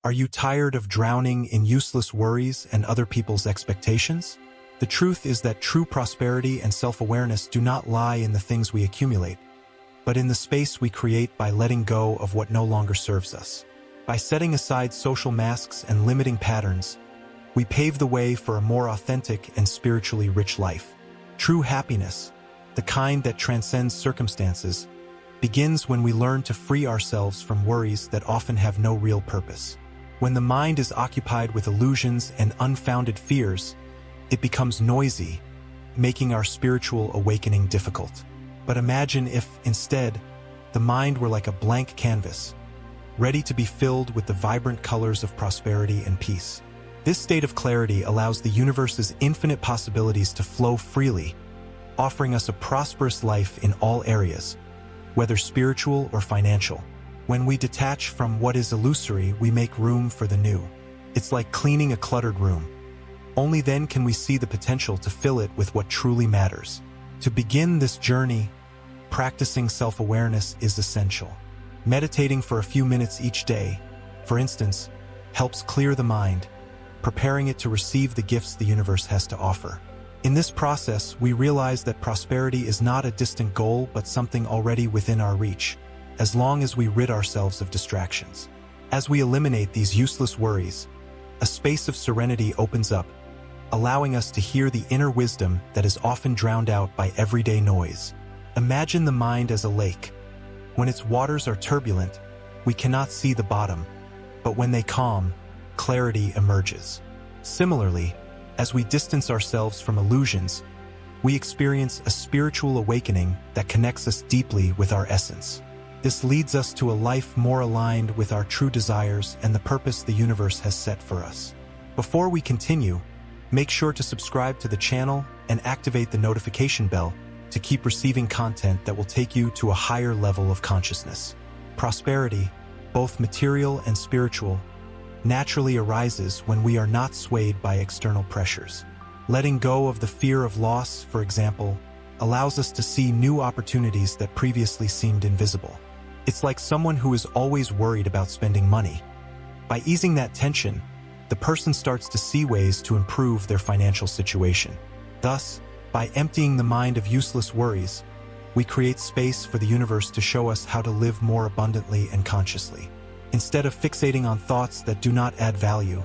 Are you tired of drowning in useless worries and other people's expectations? The truth is that true prosperity and self-awareness do not lie in the things we accumulate, but in the space we create by letting go of what no longer serves us. By setting aside social masks and limiting patterns, we pave the way for a more authentic and spiritually rich life. True happiness, the kind that transcends circumstances, begins when we learn to free ourselves from worries that often have no real purpose. When the mind is occupied with illusions and unfounded fears, it becomes noisy, making our spiritual awakening difficult. But imagine if, instead, the mind were like a blank canvas, ready to be filled with the vibrant colors of prosperity and peace. This state of clarity allows the universe's infinite possibilities to flow freely, offering us a prosperous life in all areas, whether spiritual or financial. When we detach from what is illusory, we make room for the new. It's like cleaning a cluttered room. Only then can we see the potential to fill it with what truly matters. To begin this journey, practicing self-awareness is essential. Meditating for a few minutes each day, for instance, helps clear the mind, preparing it to receive the gifts the universe has to offer. In this process, we realize that prosperity is not a distant goal but something already within our reach, as long as we rid ourselves of distractions. As we eliminate these useless worries, a space of serenity opens up, allowing us to hear the inner wisdom that is often drowned out by everyday noise. Imagine the mind as a lake. When its waters are turbulent, we cannot see the bottom, but when they calm, clarity emerges. Similarly, as we distance ourselves from illusions, we experience a spiritual awakening that connects us deeply with our essence. This leads us to a life more aligned with our true desires and the purpose the universe has set for us. Before we continue, make sure to subscribe to the channel and activate the notification bell to keep receiving content that will take you to a higher level of consciousness. Prosperity, both material and spiritual, naturally arises when we are not swayed by external pressures. Letting go of the fear of loss, for example, allows us to see new opportunities that previously seemed invisible. It's like someone who is always worried about spending money. By easing that tension, the person starts to see ways to improve their financial situation. Thus, by emptying the mind of useless worries, we create space for the universe to show us how to live more abundantly and consciously. Instead of fixating on thoughts that do not add value,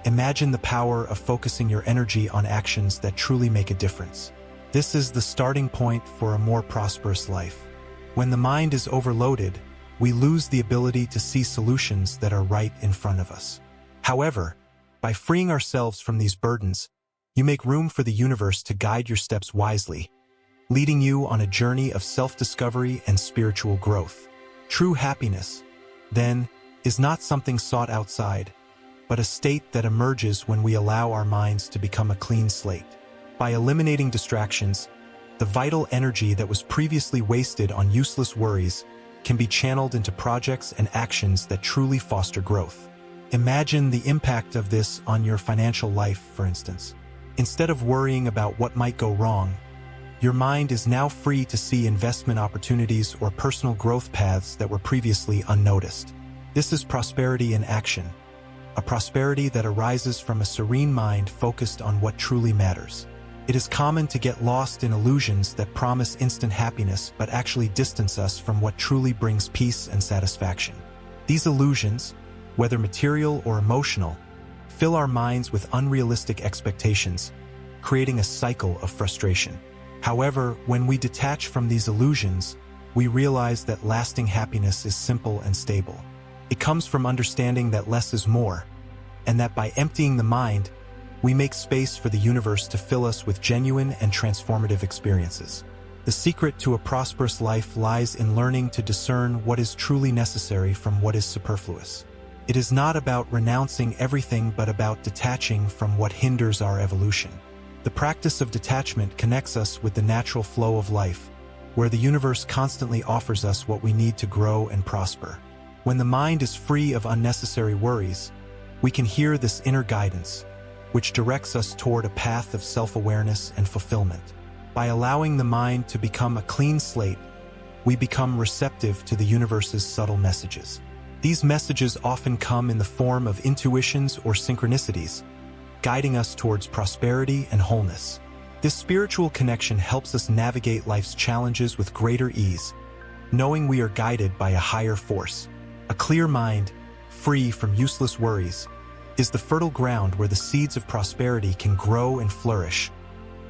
imagine the power of focusing your energy on actions that truly make a difference. This is the starting point for a more prosperous life. When the mind is overloaded, we lose the ability to see solutions that are right in front of us. However, by freeing ourselves from these burdens, you make room for the universe to guide your steps wisely, leading you on a journey of self-discovery and spiritual growth. True happiness, then, is not something sought outside, but a state that emerges when we allow our minds to become a clean slate. By eliminating distractions, the vital energy that was previously wasted on useless worries can be channeled into projects and actions that truly foster growth. Imagine the impact of this on your financial life, for instance. Instead of worrying about what might go wrong, your mind is now free to see investment opportunities or personal growth paths that were previously unnoticed. This is prosperity in action, a prosperity that arises from a serene mind focused on what truly matters. It is common to get lost in illusions that promise instant happiness but actually distance us from what truly brings peace and satisfaction. These illusions, whether material or emotional, fill our minds with unrealistic expectations, creating a cycle of frustration. However, when we detach from these illusions, we realize that lasting happiness is simple and stable. It comes from understanding that less is more, and that by emptying the mind, we make space for the universe to fill us with genuine and transformative experiences. The secret to a prosperous life lies in learning to discern what is truly necessary from what is superfluous. It is not about renouncing everything but about detaching from what hinders our evolution. The practice of detachment connects us with the natural flow of life, where the universe constantly offers us what we need to grow and prosper. When the mind is free of unnecessary worries, we can hear this inner guidance, which directs us toward a path of self-awareness and fulfillment. By allowing the mind to become a clean slate, we become receptive to the universe's subtle messages. These messages often come in the form of intuitions or synchronicities, guiding us towards prosperity and wholeness. This spiritual connection helps us navigate life's challenges with greater ease, knowing we are guided by a higher force. A clear mind, free from useless worries, is the fertile ground where the seeds of prosperity can grow and flourish,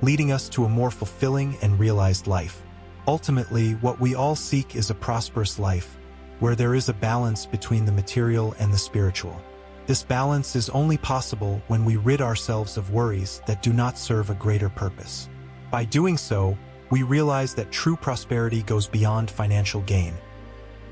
leading us to a more fulfilling and realized life. Ultimately, what we all seek is a prosperous life, where there is a balance between the material and the spiritual. This balance is only possible when we rid ourselves of worries that do not serve a greater purpose. By doing so, we realize that true prosperity goes beyond financial gain.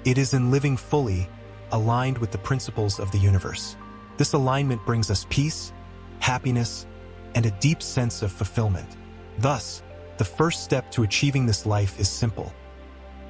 It is in living fully, aligned with the principles of the universe. This alignment brings us peace, happiness, and a deep sense of fulfillment. Thus, the first step to achieving this life is simple.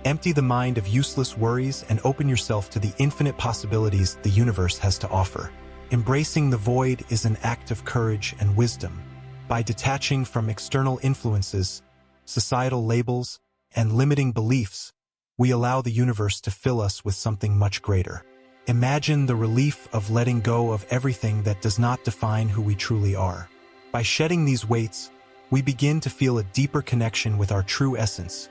Empty the mind of useless worries and open yourself to the infinite possibilities the universe has to offer. Embracing the void is an act of courage and wisdom. By detaching from external influences, societal labels, and limiting beliefs, we allow the universe to fill us with something much greater. Imagine the relief of letting go of everything that does not define who we truly are. By shedding these weights, we begin to feel a deeper connection with our true essence,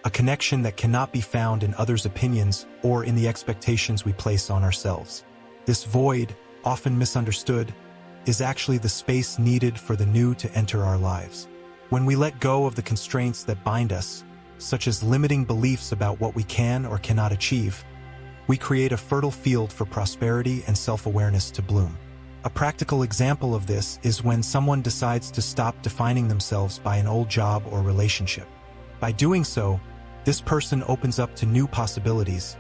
a connection that cannot be found in others' opinions or in the expectations we place on ourselves. This void, often misunderstood, is actually the space needed for the new to enter our lives. When we let go of the constraints that bind us, such as limiting beliefs about what we can or cannot achieve, we create a fertile field for prosperity and self-awareness to bloom. A practical example of this is when someone decides to stop defining themselves by an old job or relationship. By doing so, this person opens up to new possibilities,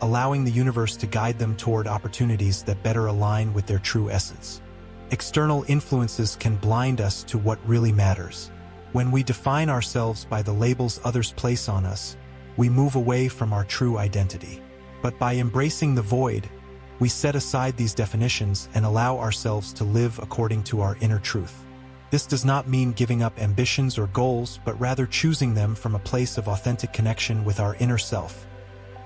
allowing the universe to guide them toward opportunities that better align with their true essence. External influences can blind us to what really matters. When we define ourselves by the labels others place on us, we move away from our true identity. But by embracing the void, we set aside these definitions and allow ourselves to live according to our inner truth. This does not mean giving up ambitions or goals, but rather choosing them from a place of authentic connection with our inner self,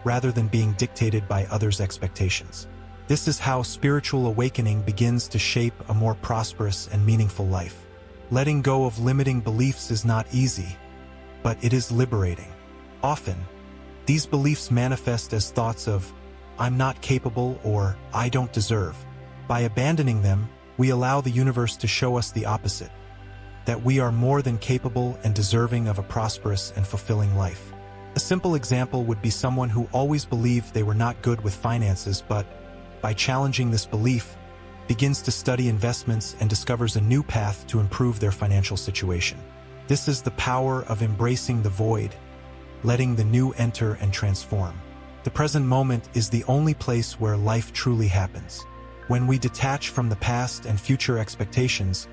rather than being dictated by others' expectations. This is how spiritual awakening begins to shape a more prosperous and meaningful life. Letting go of limiting beliefs is not easy, but it is liberating. Often, these beliefs manifest as thoughts of, "I'm not capable" or "I don't deserve." By abandoning them, we allow the universe to show us the opposite, that we are more than capable and deserving of a prosperous and fulfilling life. A simple example would be someone who always believed they were not good with finances, but, by challenging this belief, begins to study investments and discovers a new path to improve their financial situation. This is the power of embracing the void, letting the new enter and transform. The present moment is the only place where life truly happens. When we detach from the past and future expectations,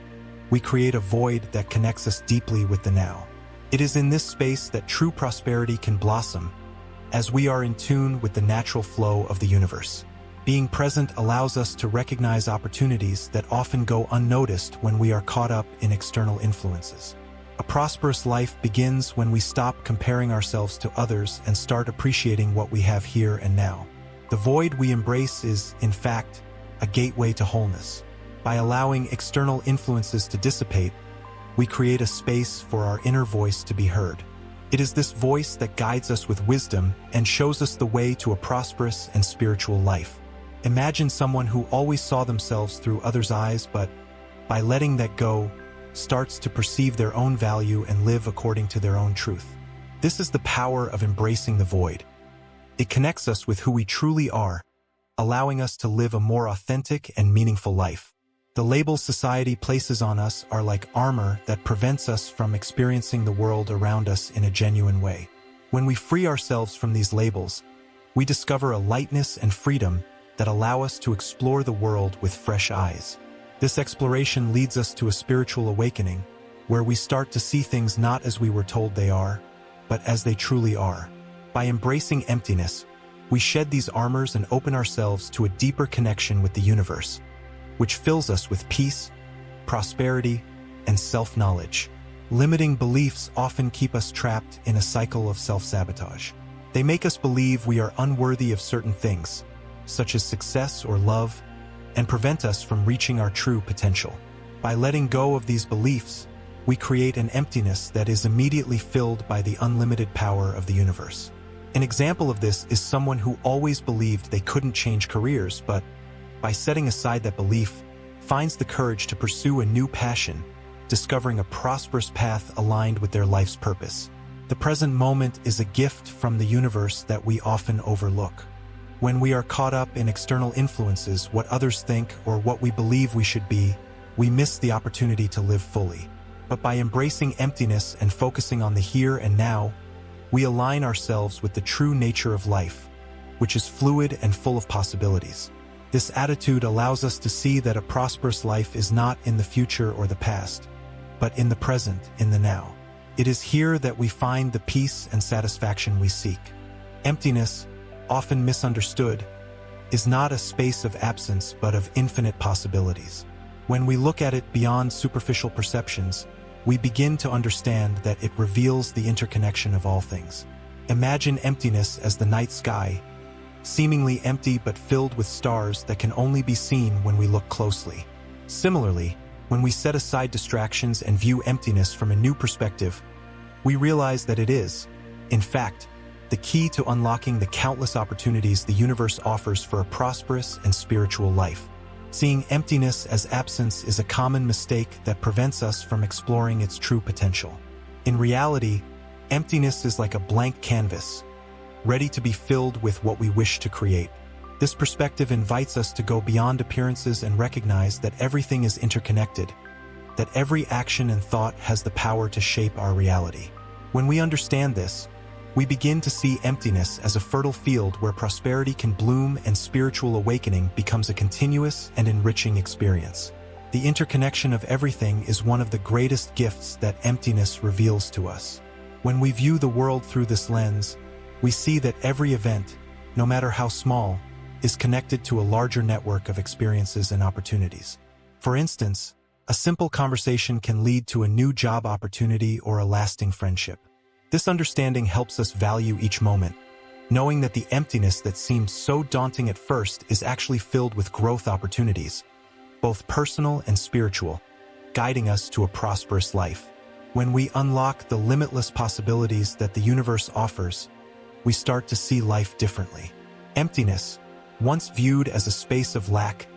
we create a void that connects us deeply with the now. It is in this space that true prosperity can blossom, as we are in tune with the natural flow of the universe. Being present allows us to recognize opportunities that often go unnoticed when we are caught up in external influences. A prosperous life begins when we stop comparing ourselves to others and start appreciating what we have here and now. The void we embrace is, in fact, a gateway to wholeness. By allowing external influences to dissipate, we create a space for our inner voice to be heard. It is this voice that guides us with wisdom and shows us the way to a prosperous and spiritual life. Imagine someone who always saw themselves through others' eyes, but, by letting that go, starts to perceive their own value and live according to their own truth. This is the power of embracing the void. It connects us with who we truly are, allowing us to live a more authentic and meaningful life. The labels society places on us are like armor that prevents us from experiencing the world around us in a genuine way. When we free ourselves from these labels, we discover a lightness and freedom that allow us to explore the world with fresh eyes. This exploration leads us to a spiritual awakening, where we start to see things not as we were told they are, but as they truly are. By embracing emptiness, we shed these armors and open ourselves to a deeper connection with the universe, which fills us with peace, prosperity, and self-knowledge. Limiting beliefs often keep us trapped in a cycle of self-sabotage. They make us believe we are unworthy of certain things, such as success or love, and prevent us from reaching our true potential. By letting go of these beliefs, we create an emptiness that is immediately filled by the unlimited power of the universe. An example of this is someone who always believed they couldn't change careers, but by setting aside that belief, finds the courage to pursue a new passion, discovering a prosperous path aligned with their life's purpose. The present moment is a gift from the universe that we often overlook. When we are caught up in external influences, what others think, or what we believe we should be, we miss the opportunity to live fully. But by embracing emptiness and focusing on the here and now, we align ourselves with the true nature of life, which is fluid and full of possibilities. This attitude allows us to see that a prosperous life is not in the future or the past, but in the present, in the now. It is here that we find the peace and satisfaction we seek. Emptiness, often misunderstood, is not a space of absence but of infinite possibilities. When we look at it beyond superficial perceptions, we begin to understand that it reveals the interconnection of all things. Imagine emptiness as the night sky, seemingly empty but filled with stars that can only be seen when we look closely. Similarly, when we set aside distractions and view emptiness from a new perspective, we realize that it is, in fact, the key to unlocking the countless opportunities the universe offers for a prosperous and spiritual life. Seeing emptiness as absence is a common mistake that prevents us from exploring its true potential. In reality, emptiness is like a blank canvas, ready to be filled with what we wish to create. This perspective invites us to go beyond appearances and recognize that everything is interconnected, that every action and thought has the power to shape our reality. When we understand this, we begin to see emptiness as a fertile field where prosperity can bloom and spiritual awakening becomes a continuous and enriching experience. The interconnection of everything is one of the greatest gifts that emptiness reveals to us. When we view the world through this lens, we see that every event, no matter how small, is connected to a larger network of experiences and opportunities. For instance, a simple conversation can lead to a new job opportunity or a lasting friendship. This understanding helps us value each moment, knowing that the emptiness that seems so daunting at first is actually filled with growth opportunities, both personal and spiritual, guiding us to a prosperous life. When we unlock the limitless possibilities that the universe offers, we start to see life differently. Emptiness, once viewed as a space of lack,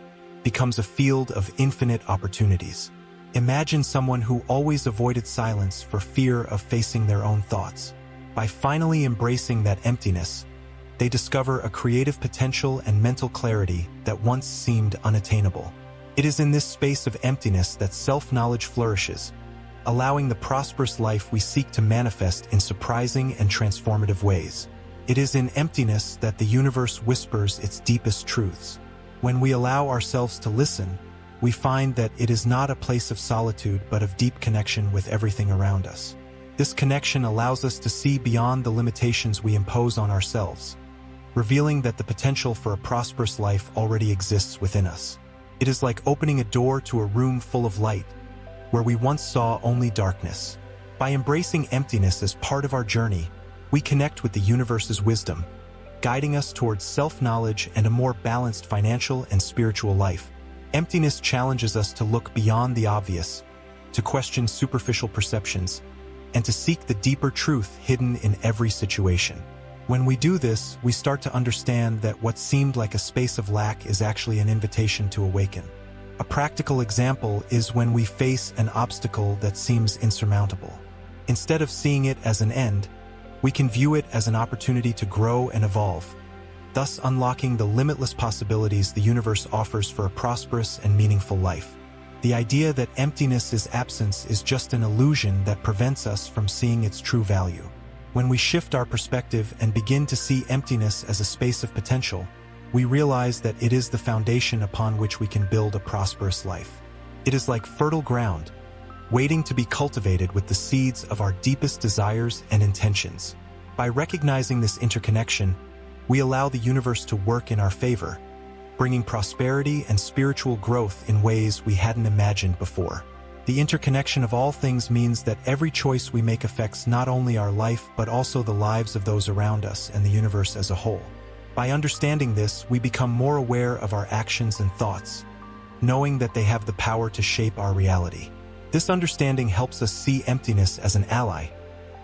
becomes a field of infinite opportunities. Imagine someone who always avoided silence for fear of facing their own thoughts. By finally embracing that emptiness, they discover a creative potential and mental clarity that once seemed unattainable. It is in this space of emptiness that self-knowledge flourishes, allowing the prosperous life we seek to manifest in surprising and transformative ways. It is in emptiness that the universe whispers its deepest truths. When we allow ourselves to listen, we find that it is not a place of solitude but of deep connection with everything around us. This connection allows us to see beyond the limitations we impose on ourselves, revealing that the potential for a prosperous life already exists within us. It is like opening a door to a room full of light, where we once saw only darkness. By embracing emptiness as part of our journey, we connect with the universe's wisdom, guiding us towards self-knowledge and a more balanced financial and spiritual life. Emptiness challenges us to look beyond the obvious, to question superficial perceptions, and to seek the deeper truth hidden in every situation. When we do this, we start to understand that what seemed like a space of lack is actually an invitation to awaken. A practical example is when we face an obstacle that seems insurmountable. Instead of seeing it as an end, we can view it as an opportunity to grow and evolve, thus unlocking the limitless possibilities the universe offers for a prosperous and meaningful life. The idea that emptiness is absence is just an illusion that prevents us from seeing its true value. When we shift our perspective and begin to see emptiness as a space of potential, we realize that it is the foundation upon which we can build a prosperous life. It is like fertile ground, waiting to be cultivated with the seeds of our deepest desires and intentions. By recognizing this interconnection, we allow the universe to work in our favor, bringing prosperity and spiritual growth in ways we hadn't imagined before. The interconnection of all things means that every choice we make affects not only our life but also the lives of those around us and the universe as a whole. By understanding this, we become more aware of our actions and thoughts, knowing that they have the power to shape our reality. This understanding helps us see emptiness as an ally,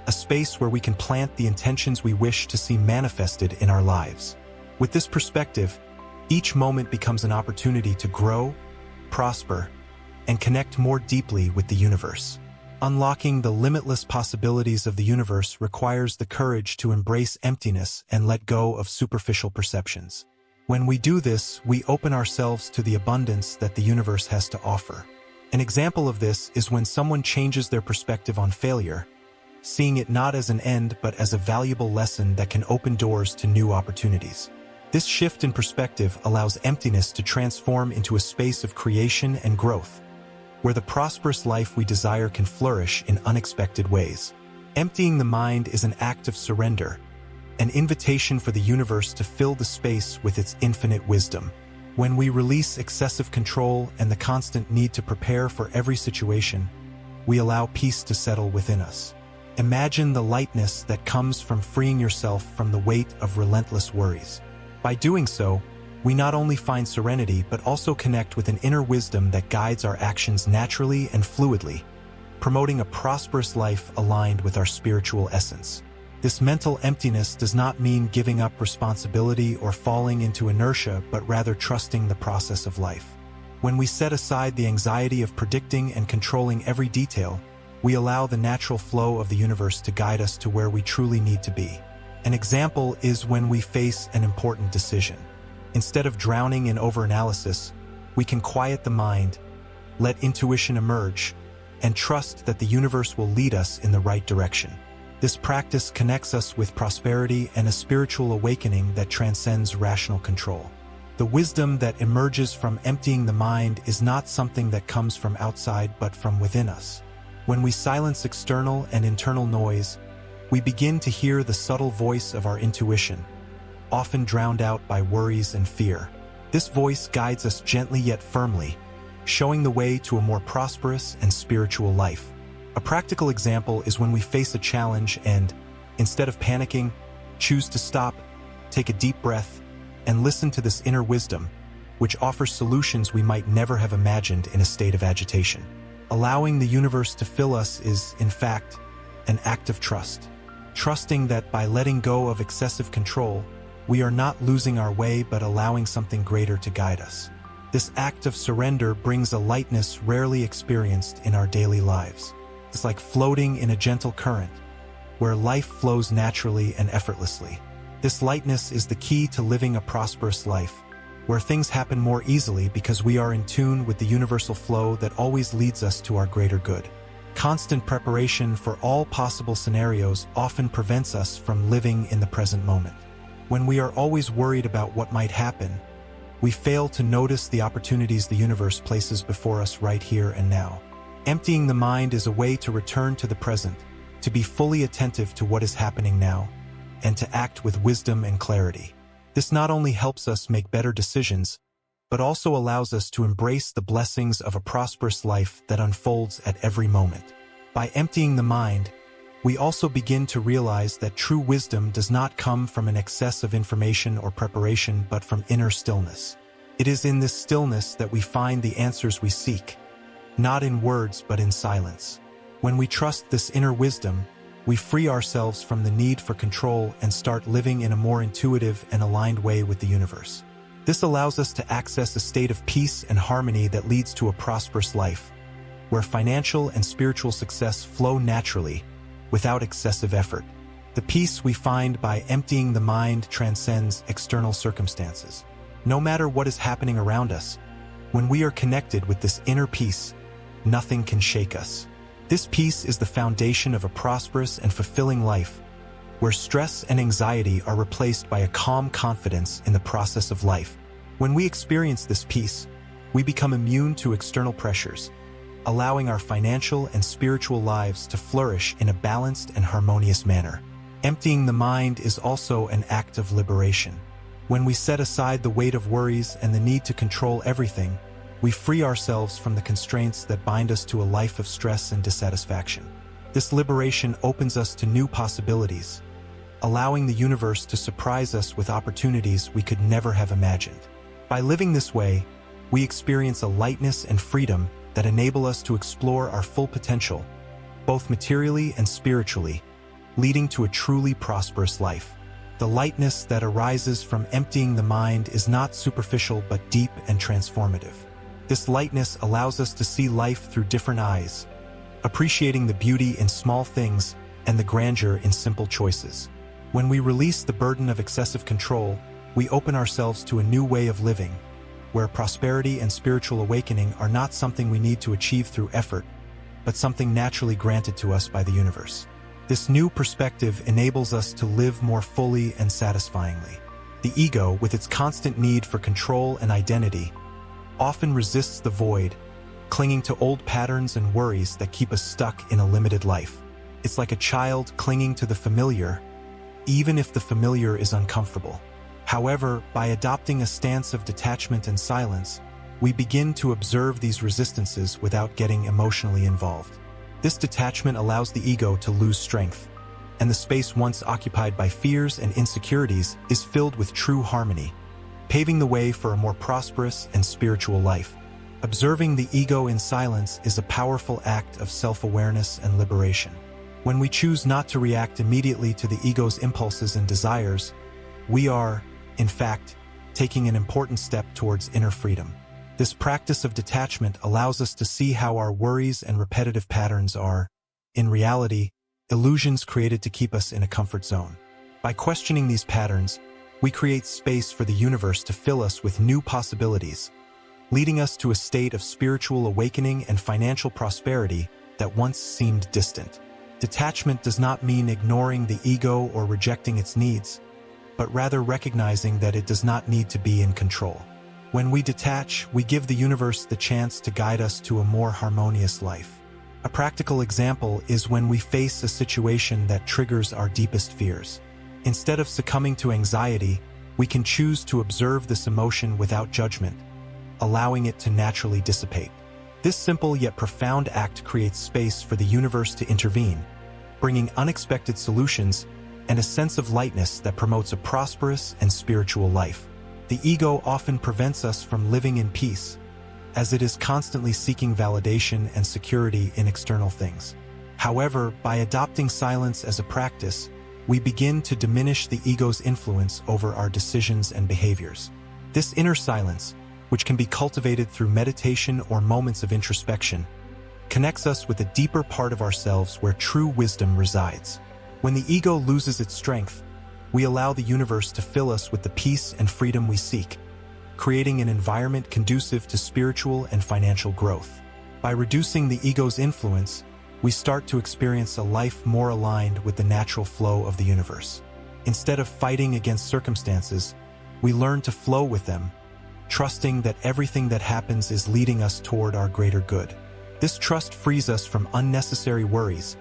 a space where we can plant the intentions we wish to see manifested in our lives. With this perspective, each moment becomes an opportunity to grow, prosper, and connect more deeply with the universe. Unlocking the limitless possibilities of the universe requires the courage to embrace emptiness and let go of superficial perceptions. When we do this, we open ourselves to the abundance that the universe has to offer. An example of this is when someone changes their perspective on failure, seeing it not as an end but as a valuable lesson that can open doors to new opportunities. This shift in perspective allows emptiness to transform into a space of creation and growth, where the prosperous life we desire can flourish in unexpected ways. Emptying the mind is an act of surrender, an invitation for the universe to fill the space with its infinite wisdom. When we release excessive control and the constant need to prepare for every situation, we allow peace to settle within us. Imagine the lightness that comes from freeing yourself from the weight of relentless worries. By doing so, we not only find serenity but also connect with an inner wisdom that guides our actions naturally and fluidly, promoting a prosperous life aligned with our spiritual essence. This mental emptiness does not mean giving up responsibility or falling into inertia, but rather trusting the process of life. When we set aside the anxiety of predicting and controlling every detail, we allow the natural flow of the universe to guide us to where we truly need to be. An example is when we face an important decision. Instead of drowning in overanalysis, we can quiet the mind, let intuition emerge, and trust that the universe will lead us in the right direction. This practice connects us with prosperity and a spiritual awakening that transcends rational control. The wisdom that emerges from emptying the mind is not something that comes from outside but from within us. When we silence external and internal noise, we begin to hear the subtle voice of our intuition, often drowned out by worries and fear. This voice guides us gently yet firmly, showing the way to a more prosperous and spiritual life. A practical example is when we face a challenge and, instead of panicking, choose to stop, take a deep breath, and listen to this inner wisdom, which offers solutions we might never have imagined in a state of agitation. Allowing the universe to fill us is, in fact, an act of trust. Trusting that by letting go of excessive control, we are not losing our way but allowing something greater to guide us. This act of surrender brings a lightness rarely experienced in our daily lives. It's like floating in a gentle current, where life flows naturally and effortlessly. This lightness is the key to living a prosperous life, where things happen more easily because we are in tune with the universal flow that always leads us to our greater good. Constant preparation for all possible scenarios often prevents us from living in the present moment. When we are always worried about what might happen, we fail to notice the opportunities the universe places before us right here and now. Emptying the mind is a way to return to the present, to be fully attentive to what is happening now, and to act with wisdom and clarity. This not only helps us make better decisions, but also allows us to embrace the blessings of a prosperous life that unfolds at every moment. By emptying the mind, we also begin to realize that true wisdom does not come from an excess of information or preparation, but from inner stillness. It is in this stillness that we find the answers we seek, not in words but in silence. When we trust this inner wisdom, we free ourselves from the need for control and start living in a more intuitive and aligned way with the universe. This allows us to access a state of peace and harmony that leads to a prosperous life, where financial and spiritual success flow naturally, without excessive effort. The peace we find by emptying the mind transcends external circumstances. No matter what is happening around us, when we are connected with this inner peace, nothing can shake us. This peace is the foundation of a prosperous and fulfilling life, where stress and anxiety are replaced by a calm confidence in the process of life. When we experience this peace, we become immune to external pressures, allowing our financial and spiritual lives to flourish in a balanced and harmonious manner. Emptying the mind is also an act of liberation. When we set aside the weight of worries and the need to control everything, we free ourselves from the constraints that bind us to a life of stress and dissatisfaction. This liberation opens us to new possibilities, allowing the universe to surprise us with opportunities we could never have imagined. By living this way, we experience a lightness and freedom that enable us to explore our full potential, both materially and spiritually, leading to a truly prosperous life. The lightness that arises from emptying the mind is not superficial but deep and transformative. This lightness allows us to see life through different eyes, appreciating the beauty in small things and the grandeur in simple choices. When we release the burden of excessive control, we open ourselves to a new way of living, where prosperity and spiritual awakening are not something we need to achieve through effort, but something naturally granted to us by the universe. This new perspective enables us to live more fully and satisfyingly. The ego, with its constant need for control and identity, often resists the void, clinging to old patterns and worries that keep us stuck in a limited life. It's like a child clinging to the familiar, even if the familiar is uncomfortable. However, by adopting a stance of detachment and silence, we begin to observe these resistances without getting emotionally involved. This detachment allows the ego to lose strength, and the space once occupied by fears and insecurities is filled with true harmony, paving the way for a more prosperous and spiritual life. Observing the ego in silence is a powerful act of self-awareness and liberation. When we choose not to react immediately to the ego's impulses and desires, we are, in fact, taking an important step towards inner freedom. This practice of detachment allows us to see how our worries and repetitive patterns are, in reality, illusions created to keep us in a comfort zone. By questioning these patterns, we create space for the universe to fill us with new possibilities, leading us to a state of spiritual awakening and financial prosperity that once seemed distant. Detachment does not mean ignoring the ego or rejecting its needs, but rather recognizing that it does not need to be in control. When we detach, we give the universe the chance to guide us to a more harmonious life. A practical example is when we face a situation that triggers our deepest fears. Instead of succumbing to anxiety, we can choose to observe this emotion without judgment, allowing it to naturally dissipate. This simple yet profound act creates space for the universe to intervene, bringing unexpected solutions and a sense of lightness that promotes a prosperous and spiritual life. The ego often prevents us from living in peace, as it is constantly seeking validation and security in external things. However, by adopting silence as a practice, we begin to diminish the ego's influence over our decisions and behaviors. This inner silence, which can be cultivated through meditation or moments of introspection, connects us with a deeper part of ourselves where true wisdom resides. When the ego loses its strength, we allow the universe to fill us with the peace and freedom we seek, creating an environment conducive to spiritual and financial growth. By reducing the ego's influence, we start to experience a life more aligned with the natural flow of the universe. Instead of fighting against circumstances, we learn to flow with them, trusting that everything that happens is leading us toward our greater good. This trust frees us from unnecessary worries,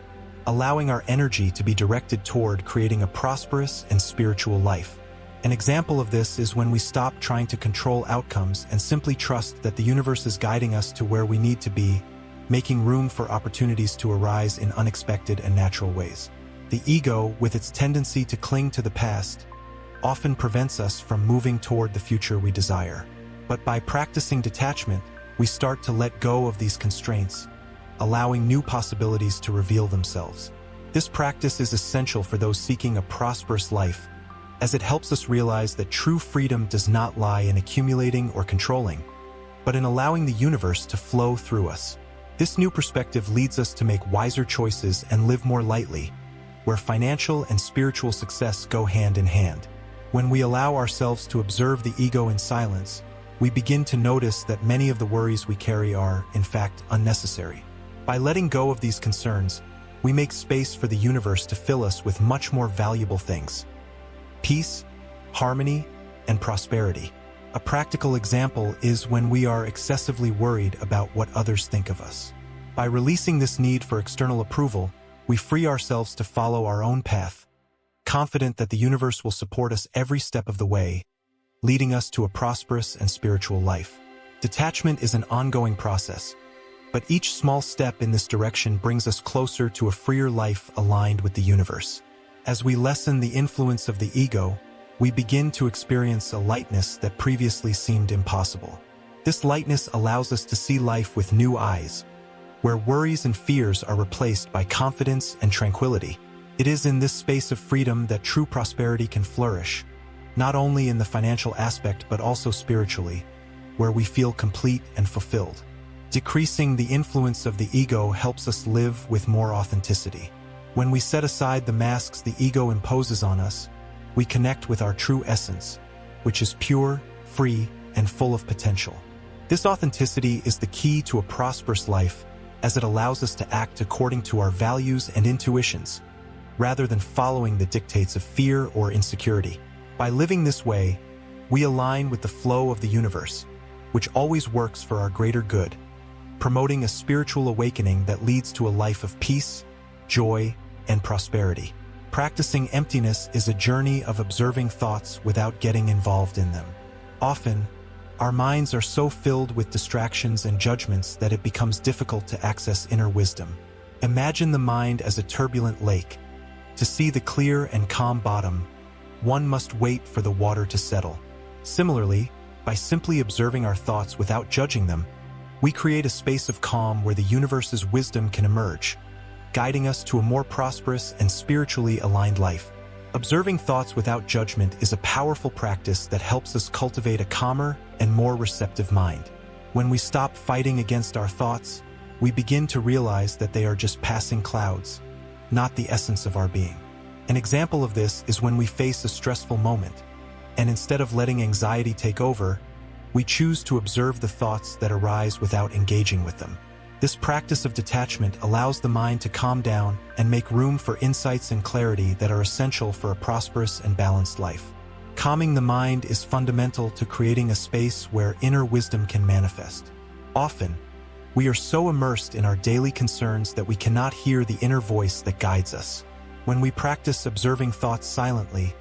allowing our energy to be directed toward creating a prosperous and spiritual life. An example of this is when we stop trying to control outcomes and simply trust that the universe is guiding us to where we need to be, making room for opportunities to arise in unexpected and natural ways. The ego, with its tendency to cling to the past, often prevents us from moving toward the future we desire. But by practicing detachment, we start to let go of these constraints, allowing new possibilities to reveal themselves. This practice is essential for those seeking a prosperous life, as it helps us realize that true freedom does not lie in accumulating or controlling, but in allowing the universe to flow through us. This new perspective leads us to make wiser choices and live more lightly, where financial and spiritual success go hand in hand. When we allow ourselves to observe the ego in silence, we begin to notice that many of the worries we carry are, in fact, unnecessary. By letting go of these concerns, we make space for the universe to fill us with much more valuable things: peace, harmony, and prosperity. A practical example is when we are excessively worried about what others think of us. By releasing this need for external approval, we free ourselves to follow our own path, confident that the universe will support us every step of the way, leading us to a prosperous and spiritual life. Detachment is an ongoing process, but each small step in this direction brings us closer to a freer life aligned with the universe. As we lessen the influence of the ego, we begin to experience a lightness that previously seemed impossible. This lightness allows us to see life with new eyes, where worries and fears are replaced by confidence and tranquility. It is in this space of freedom that true prosperity can flourish, not only in the financial aspect but also spiritually, where we feel complete and fulfilled. Decreasing the influence of the ego helps us live with more authenticity. When we set aside the masks the ego imposes on us, we connect with our true essence, which is pure, free, and full of potential. This authenticity is the key to a prosperous life, as it allows us to act according to our values and intuitions, rather than following the dictates of fear or insecurity. By living this way, we align with the flow of the universe, which always works for our greater good, promoting a spiritual awakening that leads to a life of peace, joy, and prosperity. Practicing emptiness is a journey of observing thoughts without getting involved in them. Often, our minds are so filled with distractions and judgments that it becomes difficult to access inner wisdom. Imagine the mind as a turbulent lake. To see the clear and calm bottom, one must wait for the water to settle. Similarly, by simply observing our thoughts without judging them, we create a space of calm where the universe's wisdom can emerge, guiding us to a more prosperous and spiritually aligned life. Observing thoughts without judgment is a powerful practice that helps us cultivate a calmer and more receptive mind. When we stop fighting against our thoughts, we begin to realize that they are just passing clouds, not the essence of our being. An example of this is when we face a stressful moment, and instead of letting anxiety take over, we choose to observe the thoughts that arise without engaging with them. This practice of detachment allows the mind to calm down and make room for insights and clarity that are essential for a prosperous and balanced life. Calming the mind is fundamental to creating a space where inner wisdom can manifest. Often, we are so immersed in our daily concerns that we cannot hear the inner voice that guides us. When we practice observing thoughts silently,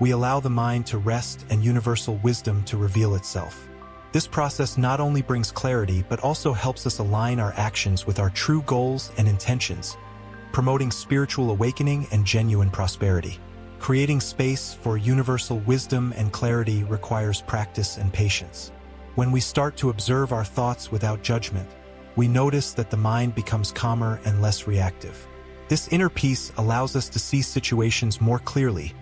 we allow the mind to rest and universal wisdom to reveal itself. This process not only brings clarity but also helps us align our actions with our true goals and intentions, promoting spiritual awakening and genuine prosperity. Creating space for universal wisdom and clarity requires practice and patience. When we start to observe our thoughts without judgment, we notice that the mind becomes calmer and less reactive. This inner peace allows us to see situations more clearly,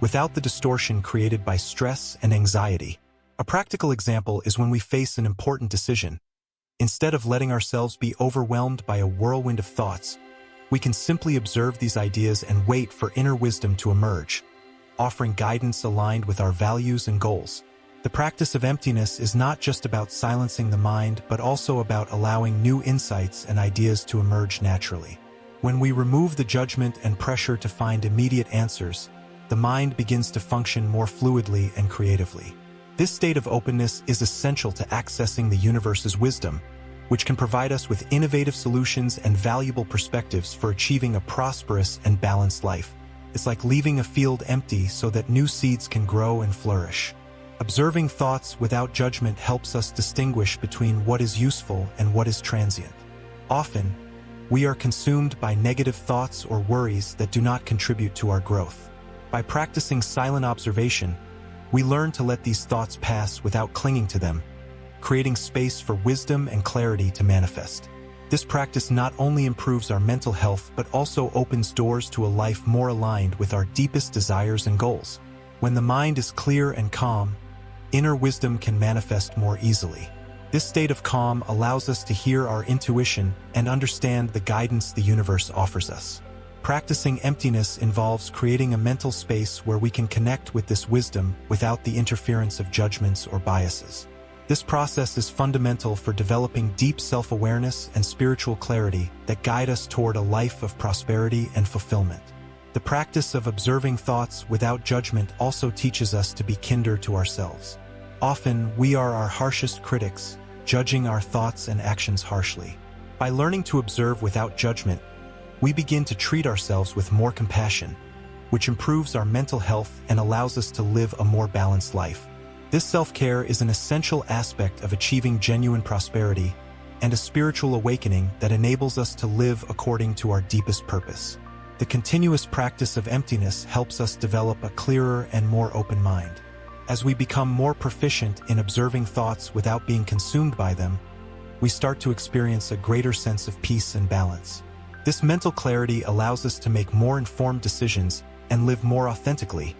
without the distortion created by stress and anxiety. A practical example is when we face an important decision. Instead of letting ourselves be overwhelmed by a whirlwind of thoughts, we can simply observe these ideas and wait for inner wisdom to emerge, offering guidance aligned with our values and goals. The practice of emptiness is not just about silencing the mind, but also about allowing new insights and ideas to emerge naturally. When we remove the judgment and pressure to find immediate answers, the mind begins to function more fluidly and creatively. This state of openness is essential to accessing the universe's wisdom, which can provide us with innovative solutions and valuable perspectives for achieving a prosperous and balanced life. It's like leaving a field empty so that new seeds can grow and flourish. Observing thoughts without judgment helps us distinguish between what is useful and what is transient. Often, we are consumed by negative thoughts or worries that do not contribute to our growth. By practicing silent observation, we learn to let these thoughts pass without clinging to them, creating space for wisdom and clarity to manifest. This practice not only improves our mental health but also opens doors to a life more aligned with our deepest desires and goals. When the mind is clear and calm, inner wisdom can manifest more easily. This state of calm allows us to hear our intuition and understand the guidance the universe offers us. Practicing emptiness involves creating a mental space where we can connect with this wisdom without the interference of judgments or biases. This process is fundamental for developing deep self-awareness and spiritual clarity that guide us toward a life of prosperity and fulfillment. The practice of observing thoughts without judgment also teaches us to be kinder to ourselves. Often, we are our harshest critics, judging our thoughts and actions harshly. By learning to observe without judgment, we begin to treat ourselves with more compassion, which improves our mental health and allows us to live a more balanced life. This self-care is an essential aspect of achieving genuine prosperity and a spiritual awakening that enables us to live according to our deepest purpose. The continuous practice of emptiness helps us develop a clearer and more open mind. As we become more proficient in observing thoughts without being consumed by them, we start to experience a greater sense of peace and balance. This mental clarity allows us to make more informed decisions and live more authentically,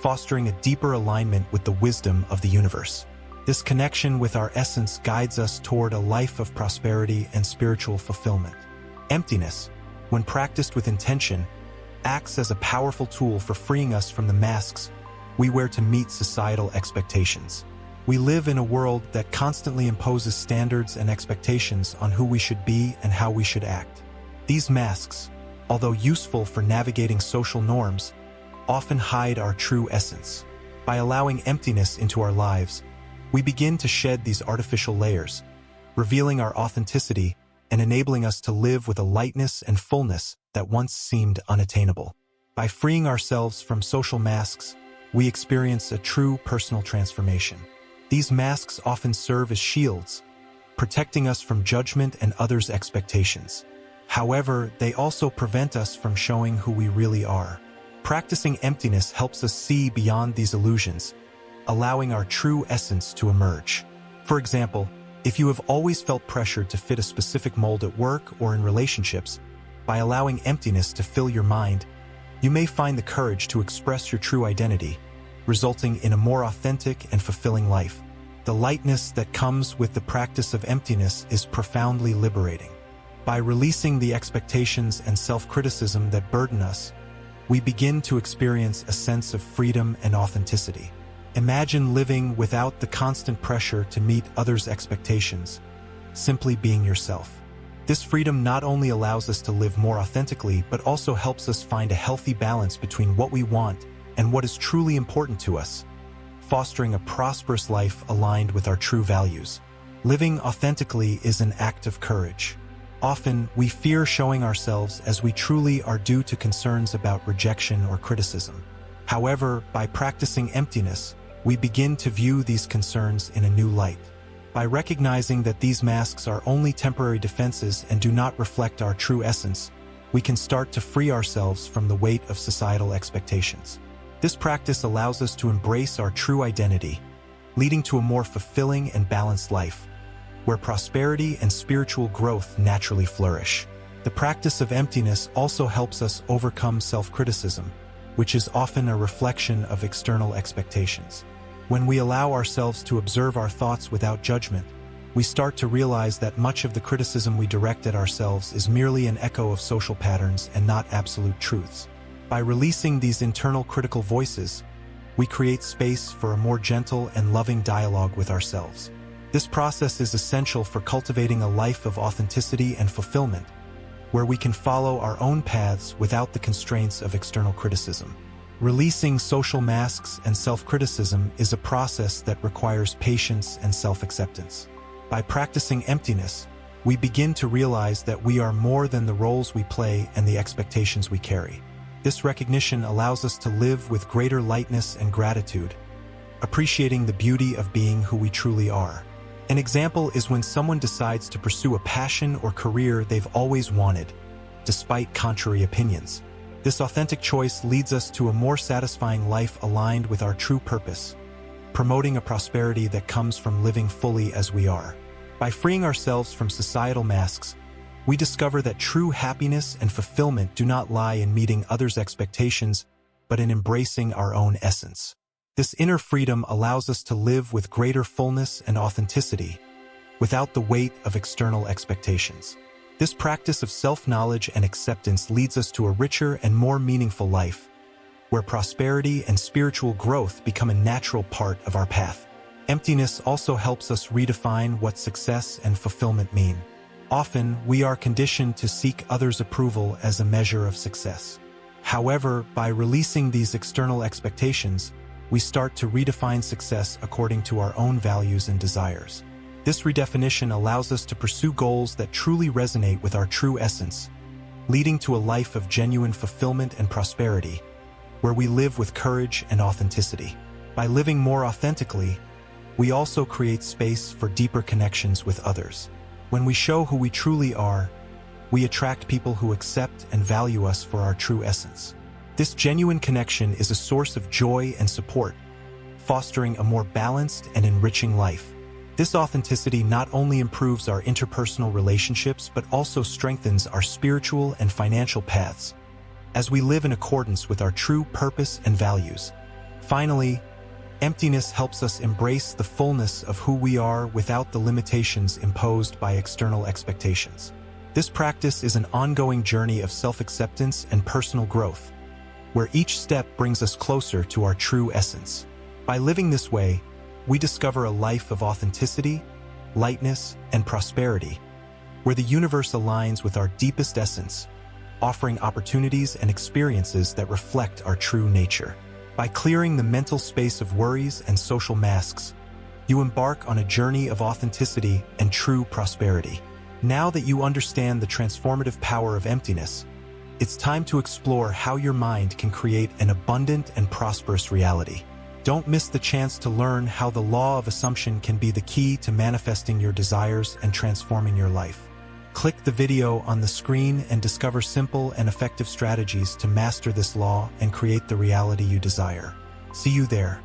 fostering a deeper alignment with the wisdom of the universe. This connection with our essence guides us toward a life of prosperity and spiritual fulfillment. Emptiness, when practiced with intention, acts as a powerful tool for freeing us from the masks we wear to meet societal expectations. We live in a world that constantly imposes standards and expectations on who we should be and how we should act. These masks, although useful for navigating social norms, often hide our true essence. By allowing emptiness into our lives, we begin to shed these artificial layers, revealing our authenticity and enabling us to live with a lightness and fullness that once seemed unattainable. By freeing ourselves from social masks, we experience a true personal transformation. These masks often serve as shields, protecting us from judgment and others' expectations. However, they also prevent us from showing who we really are. Practicing emptiness helps us see beyond these illusions, allowing our true essence to emerge. For example, if you have always felt pressured to fit a specific mold at work or in relationships, by allowing emptiness to fill your mind, you may find the courage to express your true identity, resulting in a more authentic and fulfilling life. The lightness that comes with the practice of emptiness is profoundly liberating. By releasing the expectations and self-criticism that burden us, we begin to experience a sense of freedom and authenticity. Imagine living without the constant pressure to meet others' expectations, simply being yourself. This freedom not only allows us to live more authentically, but also helps us find a healthy balance between what we want and what is truly important to us, fostering a prosperous life aligned with our true values. Living authentically is an act of courage. Often, we fear showing ourselves as we truly are due to concerns about rejection or criticism. However, by practicing emptiness, we begin to view these concerns in a new light. By recognizing that these masks are only temporary defenses and do not reflect our true essence, we can start to free ourselves from the weight of societal expectations. This practice allows us to embrace our true identity, leading to a more fulfilling and balanced life, where prosperity and spiritual growth naturally flourish. The practice of emptiness also helps us overcome self-criticism, which is often a reflection of external expectations. When we allow ourselves to observe our thoughts without judgment, we start to realize that much of the criticism we direct at ourselves is merely an echo of social patterns and not absolute truths. By releasing these internal critical voices, we create space for a more gentle and loving dialogue with ourselves. This process is essential for cultivating a life of authenticity and fulfillment, where we can follow our own paths without the constraints of external criticism. Releasing social masks and self-criticism is a process that requires patience and self-acceptance. By practicing emptiness, we begin to realize that we are more than the roles we play and the expectations we carry. This recognition allows us to live with greater lightness and gratitude, appreciating the beauty of being who we truly are. An example is when someone decides to pursue a passion or career they've always wanted, despite contrary opinions. This authentic choice leads us to a more satisfying life aligned with our true purpose, promoting a prosperity that comes from living fully as we are. By freeing ourselves from societal masks, we discover that true happiness and fulfillment do not lie in meeting others' expectations, but in embracing our own essence. This inner freedom allows us to live with greater fullness and authenticity, without the weight of external expectations. This practice of self-knowledge and acceptance leads us to a richer and more meaningful life, where prosperity and spiritual growth become a natural part of our path. Emptiness also helps us redefine what success and fulfillment mean. Often, we are conditioned to seek others' approval as a measure of success. However, by releasing these external expectations, we start to redefine success according to our own values and desires. This redefinition allows us to pursue goals that truly resonate with our true essence, leading to a life of genuine fulfillment and prosperity, where we live with courage and authenticity. By living more authentically, we also create space for deeper connections with others. When we show who we truly are, We attract people who accept and value us for our true essence. This genuine connection is a source of joy and support, fostering a more balanced and enriching life. This authenticity not only improves our interpersonal relationships but also strengthens our spiritual and financial paths as we live in accordance with our true purpose and values. Finally, emptiness helps us embrace the fullness of who we are without the limitations imposed by external expectations. This practice is an ongoing journey of self-acceptance and personal growth, where each step brings us closer to our true essence. By living this way, we discover a life of authenticity, lightness, and prosperity, where the universe aligns with our deepest essence, offering opportunities and experiences that reflect our true nature. By clearing the mental space of worries and social masks, you embark on a journey of authenticity and true prosperity. Now that you understand the transformative power of emptiness, it's time to explore how your mind can create an abundant and prosperous reality. Don't miss the chance to learn how the law of assumption can be the key to manifesting your desires and transforming your life. Click the video on the screen and discover simple and effective strategies to master this law and create the reality you desire. See you there.